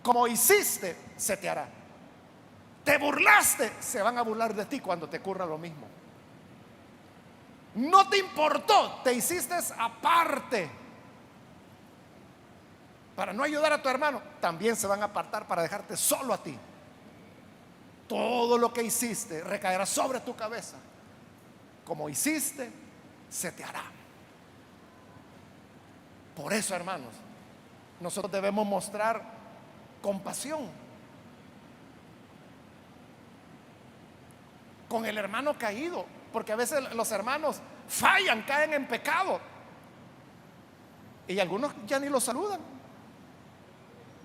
Como hiciste, se te hará. Te burlaste, se van a burlar de ti cuando te ocurra lo mismo. No te importó, te hiciste aparte para no ayudar a tu hermano, también se van a apartar para dejarte solo a ti. Todo lo que hiciste recaerá sobre tu cabeza. Como hiciste, se te hará. Por eso, hermanos, nosotros debemos mostrar compasión con el hermano caído, porque a veces los hermanos fallan, caen en pecado, y algunos ya ni los saludan,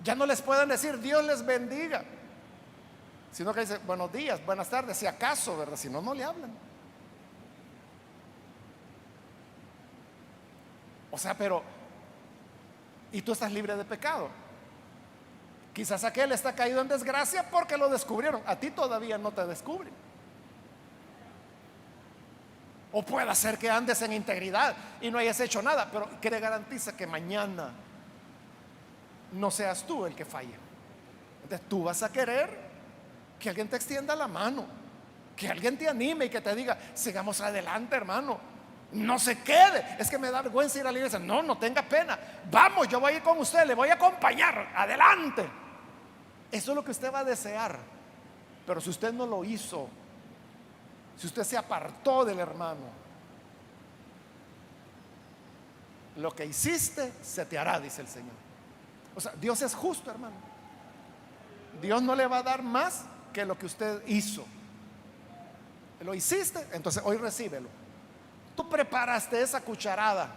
ya no les pueden decir Dios les bendiga, sino que dicen buenos días, buenas tardes, si acaso, ¿verdad? Si no, no le hablan. O sea, pero y tú estás libre de pecado. Quizás aquel está caído en desgracia porque lo descubrieron, a ti todavía no te descubren. O puede ser que andes en integridad y no hayas hecho nada, pero ¿qué te garantiza que mañana no seas tú el que falle? Entonces tú vas a querer que alguien te extienda la mano, que alguien te anime y que te diga sigamos adelante, hermano, no se quede, es que me da vergüenza ir a la iglesia. No, no tenga pena, vamos, yo voy a ir con usted, le voy a acompañar, adelante. Eso es lo que usted va a desear. Pero si usted no lo hizo, si usted se apartó del hermano, lo que hiciste se te hará, dice el Señor. O sea, Dios es justo, hermano. Dios no le va a dar más que lo que usted hizo. Lo hiciste, entonces hoy recíbelo. Tú preparaste esa cucharada,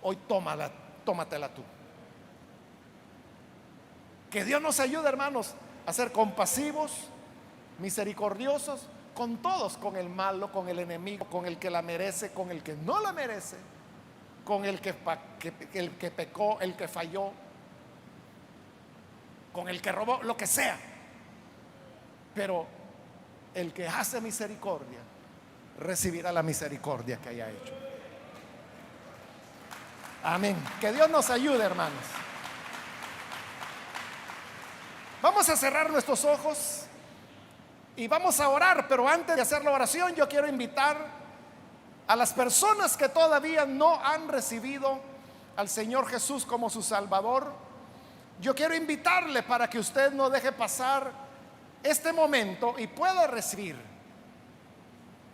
hoy tómatela tú. Que Dios nos ayude, hermanos, a ser compasivos, misericordiosos con todos, con el malo, con el enemigo, con el que la merece, con el que no la merece, con el que pecó, el que falló, con el que robó, lo que sea. Pero el que hace misericordia recibirá la misericordia que haya hecho. Amén. Que Dios nos ayude, hermanos. Vamos a cerrar nuestros ojos y vamos a orar, pero antes de hacer la oración yo quiero invitar a las personas que todavía no han recibido al Señor Jesús como su Salvador. Yo quiero invitarle para que usted no deje pasar este momento y pueda recibir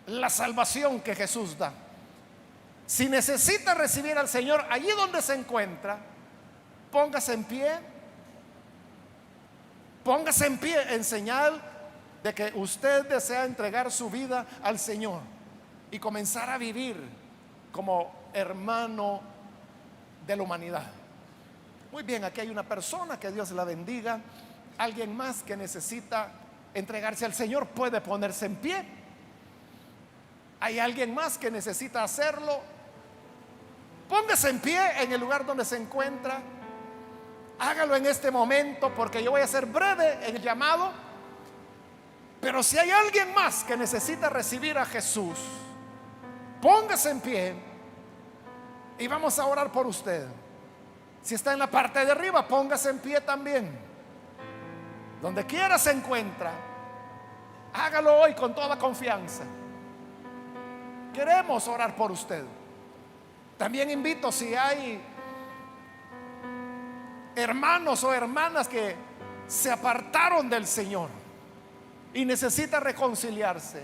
la salvación que Jesús da. Si necesita recibir al Señor allí donde se encuentra, póngase en pie. Póngase en pie en señal de que usted desea entregar su vida al Señor y comenzar a vivir como hermano de la humanidad. Muy bien, aquí hay una persona, que Dios la bendiga. Alguien más que necesita entregarse al Señor puede ponerse en pie. Hay alguien más que necesita hacerlo. Póngase en pie en el lugar donde se encuentra. Hágalo en este momento, porque yo voy a ser breve en el llamado. Pero si hay alguien más que necesita recibir a Jesús, póngase en pie y vamos a orar por usted. Si está en la parte de arriba, póngase en pie también. Donde quiera se encuentra, hágalo hoy con toda confianza. Queremos orar por usted. También invito, si hay hermanos o hermanas que se apartaron del Señor y necesita reconciliarse,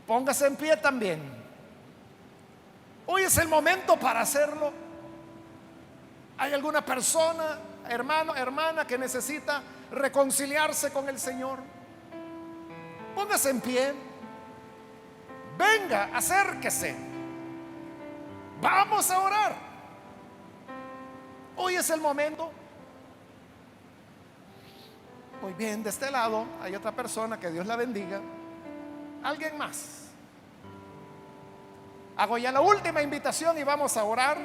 póngase en pie también. Hoy es el momento para hacerlo. ¿Hay alguna persona, hermano, hermana, que necesita reconciliarse con el Señor? Póngase en pie. Venga, acérquese. Vamos a orar. Hoy es el momento. Muy bien, de este lado hay otra persona, que Dios la bendiga. ¿Alguien más? Hago ya la última invitación y vamos a orar.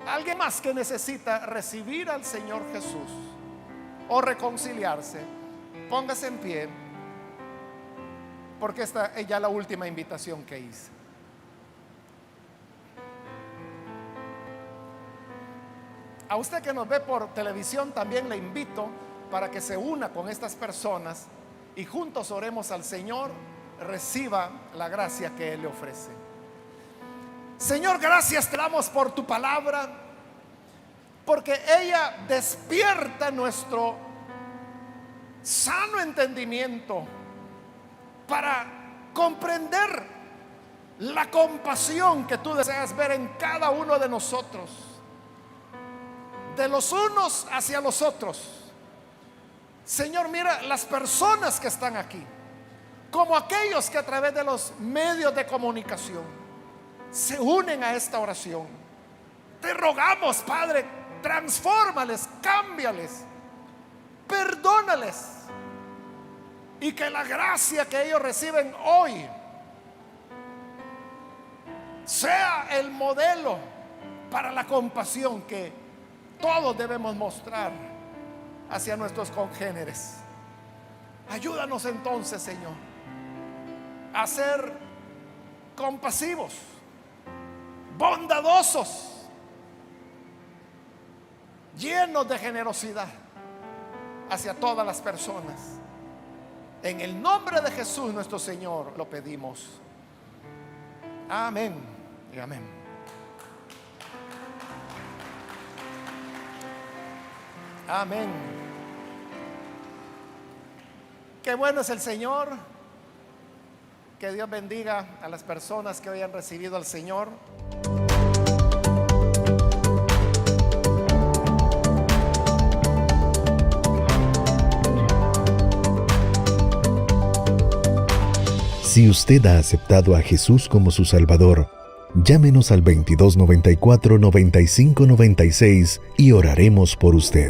¿Alguien más que necesita recibir al Señor Jesús o reconciliarse? Póngase en pie, porque esta es ya la última invitación que hice. A usted que nos ve por televisión también le invito para que se una con estas personas y juntos oremos al Señor, reciba la gracia que Él le ofrece. Señor, gracias te damos por tu palabra, porque ella despierta nuestro sano entendimiento para comprender la compasión que tú deseas ver en cada uno de nosotros, de los unos hacia los otros. Señor, mira las personas que están aquí, como aquellos que a través de los medios de comunicación se unen a esta oración. Te rogamos, Padre, transfórmales, cámbiales, perdónales, y que la gracia que ellos reciben hoy sea el modelo para la compasión que todos debemos mostrar hacia nuestros congéneres. Ayúdanos entonces, Señor, a ser compasivos, bondadosos, llenos de generosidad hacia todas las personas. En el nombre de Jesús nuestro Señor lo pedimos. Amén y amén. Amén. Qué bueno es el Señor. Que Dios bendiga a las personas que hoy han recibido al Señor. Si usted ha aceptado a Jesús como su Salvador, llámenos al 2294-9596 y oraremos por usted.